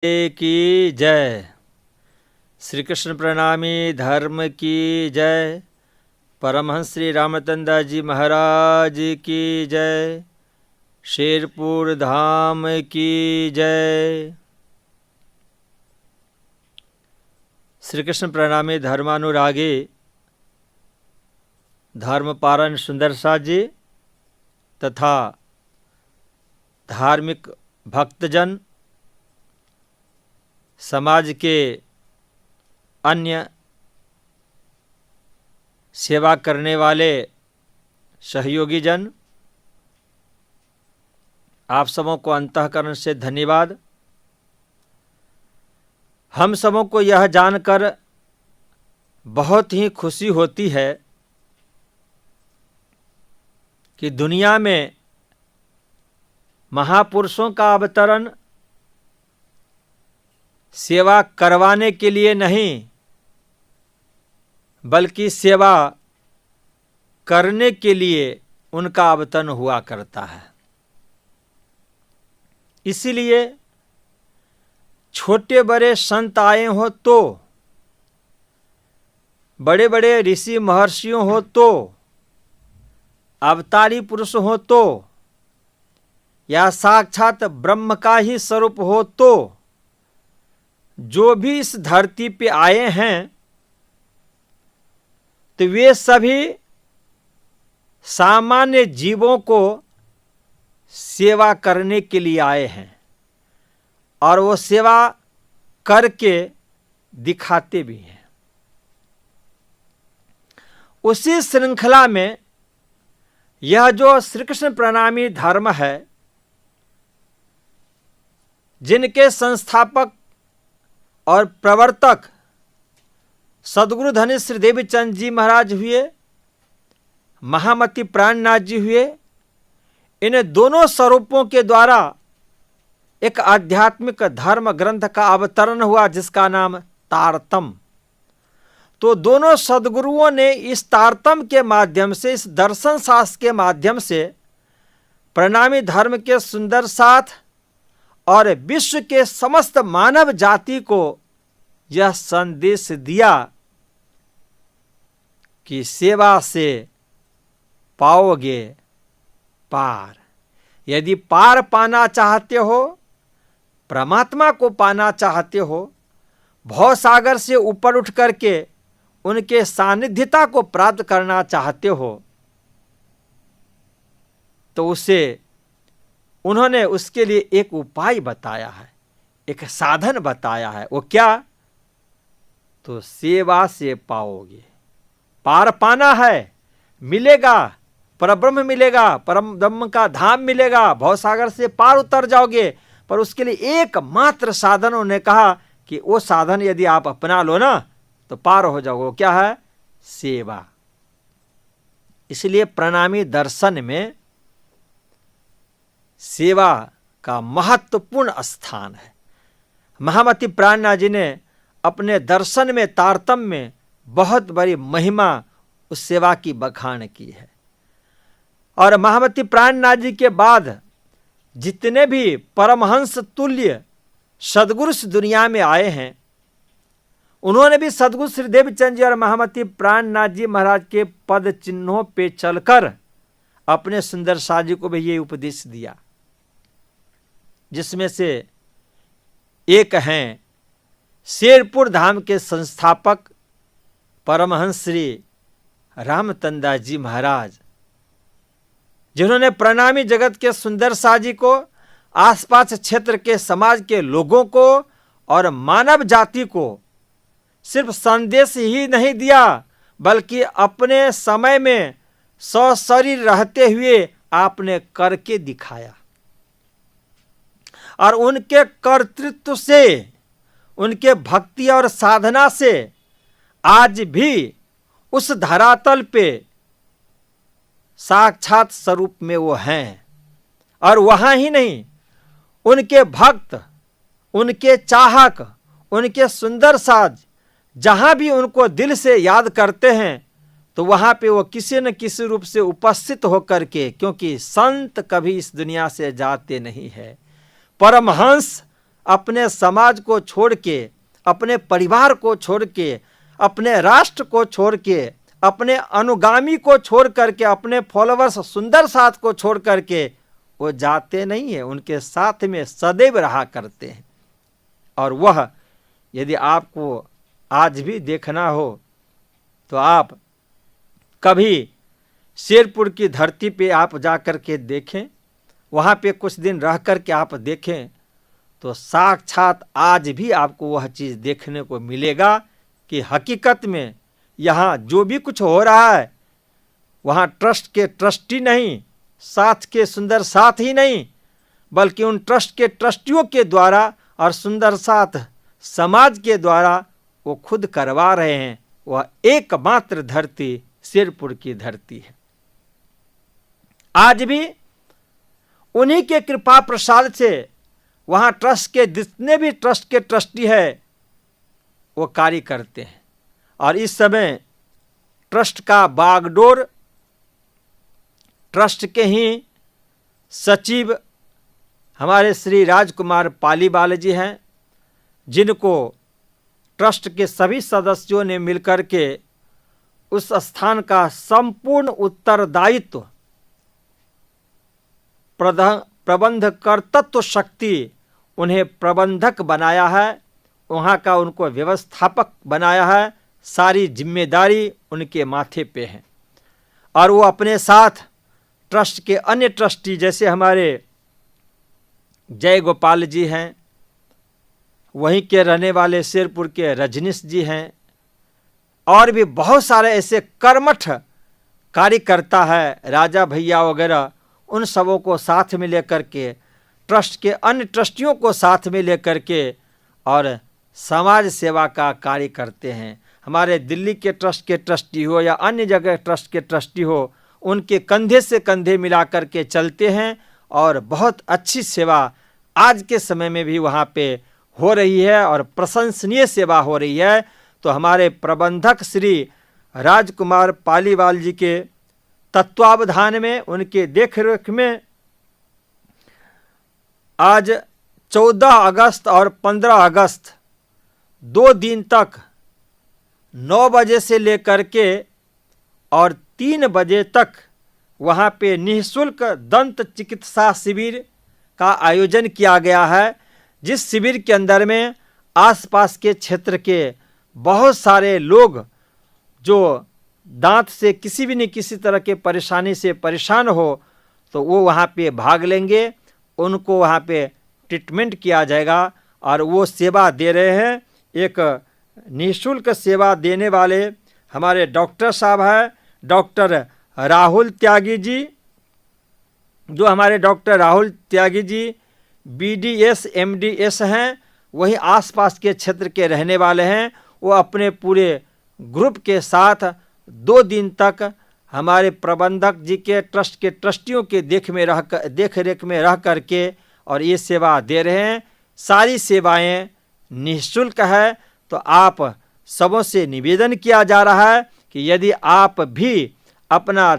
की जय। श्री कृष्ण प्रणामी धर्म की जय। परमहंस श्री रामचंद्र जी महाराज की जय। शेरपुर धाम की जय। श्री कृष्ण प्रणामी धर्मानुरागी धर्मपारण सुंदर साथ जी तथा धार्मिक भक्तजन, समाज के अन्य सेवा करने वाले सहयोगी जन, आप सबों को अंतःकरण से धन्यवाद। हम सबों को यह जानकर बहुत ही खुशी होती है कि दुनिया में महापुरुषों का अवतरण सेवा करवाने के लिए नहीं, बल्कि सेवा करने के लिए उनका अवतरण हुआ करता है। इसीलिए छोटे बड़े संत आए हो तो, बड़े बड़े ऋषि महर्षियों हो तो, अवतारी पुरुष हो तो, या साक्षात ब्रह्म का ही स्वरूप हो तो, जो भी इस धरती पे आए हैं तो वे सभी सामान्य जीवों को सेवा करने के लिए आए हैं और वो सेवा करके दिखाते भी हैं। उसी श्रृंखला में यह जो श्री कृष्ण प्रणामी धर्म है, जिनके संस्थापक और प्रवर्तक सद्गुरु धनी श्री देवीचंद जी महाराज हुए, महामती प्राणनाथ जी हुए, इन दोनों स्वरूपों के द्वारा एक आध्यात्मिक धर्म ग्रंथ का अवतरण हुआ जिसका नाम तारतम। तो दोनों सद्गुरुओं ने इस तारतम के माध्यम से, इस दर्शन शास्त्र के माध्यम से प्रणामी धर्म के सुंदर साथ और विश्व के समस्त मानव जाति को यह संदेश दिया कि सेवा से पाओगे पार। यदि पार पाना चाहते हो, परमात्मा को पाना चाहते हो, भवसागर से ऊपर उठ करके उनके सानिध्यता को प्राप्त करना चाहते हो, तो उसे उन्होंने उसके लिए एक उपाय बताया है, एक साधन बताया है। वो क्या? तो सेवा से पाओगे। पार पाना है, मिलेगा, परब्रह्म मिलेगा, परम ब्रह्म का धाम मिलेगा, भवसागर से पार उतर जाओगे। पर उसके लिए एकमात्र साधन उन्होंने कहा कि वो साधन यदि आप अपना लो ना तो पार हो जाओगे। वो क्या है? सेवा। इसलिए प्रणामी दर्शन में सेवा का महत्वपूर्ण स्थान है। महामती प्राणनाथ जी ने अपने दर्शन में, तारतम में बहुत बड़ी महिमा उस सेवा की बखान की है। और महामती प्राणनाथ जी के बाद जितने भी परमहंस तुल्य सद्गुरु इस दुनिया में आए हैं, उन्होंने भी सद्गुरु श्री देवचंद जी और महामती प्राणनाथ जी महाराज के पद चिन्हों पे चलकर अपने सुंदर साथ जी को भी ये उपदेश दिया, जिसमें से एक हैं शेरपुर धाम के संस्थापक परमहंस श्री रामचंद्र जी महाराज, जिन्होंने प्रणामी जगत के सुंदर साथ जी को, आसपास क्षेत्र के समाज के लोगों को और मानव जाति को सिर्फ संदेश ही नहीं दिया, बल्कि अपने समय में सशरीर रहते हुए आपने करके दिखाया। और उनके कर्तृत्व से, उनके भक्ति और साधना से आज भी उस धरातल पे साक्षात स्वरूप में वो हैं। और वहां ही नहीं, उनके भक्त, उनके चाहक, उनके सुंदर साज जहां भी उनको दिल से याद करते हैं तो वहां पे वो किसी न किसी रूप से उपस्थित होकर के, क्योंकि संत कभी इस दुनिया से जाते नहीं है, परमहंस अपने समाज को छोड़ के, अपने परिवार को छोड़ के, अपने राष्ट्र को छोड़ के, अपने अनुगामी को छोड़ करके, अपने फॉलोवर्स सुंदर साथ को छोड़ करके वो जाते नहीं है, उनके साथ में सदैव रहा करते हैं। और वह यदि आपको आज भी देखना हो तो आप कभी शेरपुर की धरती पे आप जा कर के देखें, वहाँ पे कुछ दिन रह कर के आप देखें तो साक्षात आज भी आपको वह चीज़ देखने को मिलेगा कि हकीकत में यहाँ जो भी कुछ हो रहा है, वहाँ ट्रस्ट के ट्रस्टी नहीं, साथ के सुंदर साथ ही नहीं, बल्कि उन ट्रस्ट के ट्रस्टियों के द्वारा और सुंदर साथ समाज के द्वारा वो खुद करवा रहे हैं। वह एकमात्र धरती शेरपुर की धरती है। आज भी उन्हीं के कृपा प्रसाद से वहाँ ट्रस्ट के जितने भी ट्रस्ट के ट्रस्टी है वो कार्य करते हैं। और इस समय ट्रस्ट का बागडोर ट्रस्ट के ही सचिव हमारे श्री राजकुमार पालीवाल जी हैं, जिनको ट्रस्ट के सभी सदस्यों ने मिलकर के उस स्थान का संपूर्ण उत्तरदायित्व प्रबंध कर्तृत्व शक्ति उन्हें प्रबंधक बनाया है, वहाँ का उनको व्यवस्थापक बनाया है, सारी जिम्मेदारी उनके माथे पे है। और वो अपने साथ ट्रस्ट के अन्य ट्रस्टी जैसे हमारे जय गोपाल जी हैं, वहीं के रहने वाले शेरपुर के रजनीश जी हैं, और भी बहुत सारे ऐसे कर्मठ कार्यकर्ता है, राजा भैया वगैरह, उन सबों को साथ में लेकर के, ट्रस्ट के अन्य ट्रस्टियों को साथ में लेकर के और समाज सेवा का कार्य करते हैं। हमारे दिल्ली के ट्रस्ट के ट्रस्टी हो या अन्य जगह ट्रस्ट के ट्रस्टी हो, उनके कंधे से कंधे मिला कर के चलते हैं और बहुत अच्छी सेवा आज के समय में भी वहाँ पे हो रही है और प्रशंसनीय सेवा हो रही है। तो हमारे प्रबंधक श्री राजकुमार पालीवाल जी के तत्वावधान में, उनके देखरेख में आज 14 अगस्त और 15 अगस्त 2 दिन तक 9 बजे से लेकर के और 3 बजे तक वहाँ पे निःशुल्क दंत चिकित्सा शिविर का आयोजन किया गया है, जिस शिविर के अंदर में आसपास के क्षेत्र के बहुत सारे लोग जो दांत से किसी भी न किसी तरह के परेशानी से परेशान हो तो वो वहाँ पे भाग लेंगे, उनको वहाँ पे ट्रीटमेंट किया जाएगा। और वो सेवा दे रहे हैं, एक निःशुल्क सेवा देने वाले हमारे डॉक्टर साहब हैं, डॉक्टर राहुल त्यागी जी, जो हमारे doctor Rahul Tyagi ji BDS MDS हैं, वहीं आसपास के क्षेत्र के रहने वाले हैं। वो अपने पूरे ग्रुप के साथ 2 दिन तक हमारे प्रबंधक जी के ट्रस्ट के ट्रस्टियों के देख रेख में रह करके और ये सेवा दे रहे हैं। सारी सेवाएं निःशुल्क है। तो आप सबों से निवेदन किया जा रहा है कि यदि आप भी अपना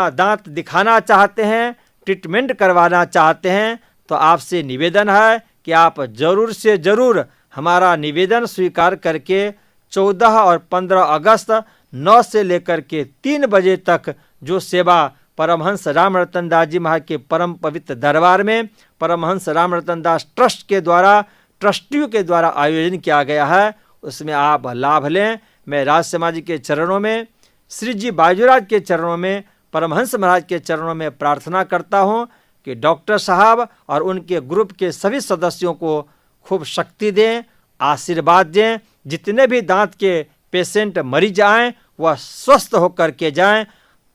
दांत दिखाना चाहते हैं, ट्रीटमेंट करवाना चाहते हैं, तो आपसे निवेदन है कि आप ज़रूर से ज़रूर हमारा निवेदन स्वीकार करके 14 और 15 अगस्त 9 से लेकर के 3 बजे तक जो सेवा परमहंस राम रतन दास जी महाराज के परम पवित्र दरबार में परमहंस राम रतन दास ट्रस्ट के द्वारा, ट्रस्टियों के द्वारा आयोजन किया गया है, उसमें आप लाभ लें। मैं राज समाज के चरणों में, श्री जी बाजूराज के चरणों में, परमहंस महाराज के चरणों में प्रार्थना करता हूँ कि डॉक्टर साहब और उनके ग्रुप के सभी सदस्यों को खूब शक्ति दें, आशीर्वाद दें। जितने भी दांत के पेशेंट मरीज आएँ वह स्वस्थ होकर के जाएं,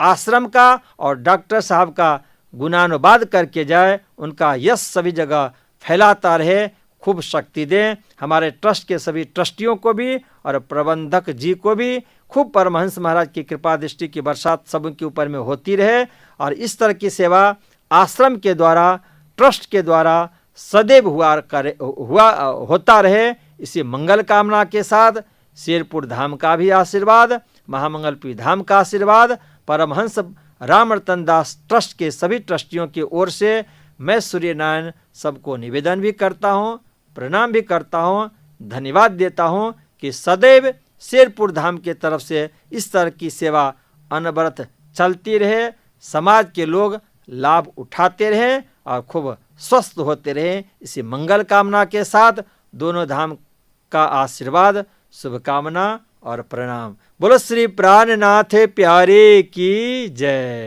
आश्रम का और डॉक्टर साहब का गुणानुवाद करके जाए, उनका यश सभी जगह फैलाता रहे। खूब शक्ति दें। हमारे ट्रस्ट के सभी ट्रस्टियों को भी और प्रबंधक जी को भी खूब परमहंस महाराज की कृपा दृष्टि की बरसात सबके ऊपर में होती रहे और इस तरह की सेवा आश्रम के द्वारा, ट्रस्ट के द्वारा सदैव होता रहे। इसी मंगल कामना के साथ शेरपुर धाम का भी आशीर्वाद, महामंगलपुरी धाम का आशीर्वाद, परमहंस राम रतन दास ट्रस्ट के सभी ट्रस्टियों की ओर से मैं सूर्यनारायण सबको निवेदन भी करता हूँ, प्रणाम भी करता हूँ, धन्यवाद देता हूँ कि सदैव शेरपुर धाम के तरफ से इस तरह की सेवा अनवरत चलती रहे, समाज के लोग लाभ उठाते रहें और खूब स्वस्थ होते रहें। इसी मंगल कामना के साथ दोनों धाम का आशीर्वाद, शुभकामना और प्रणाम। बोलो श्री प्राणनाथ प्यारे की जय।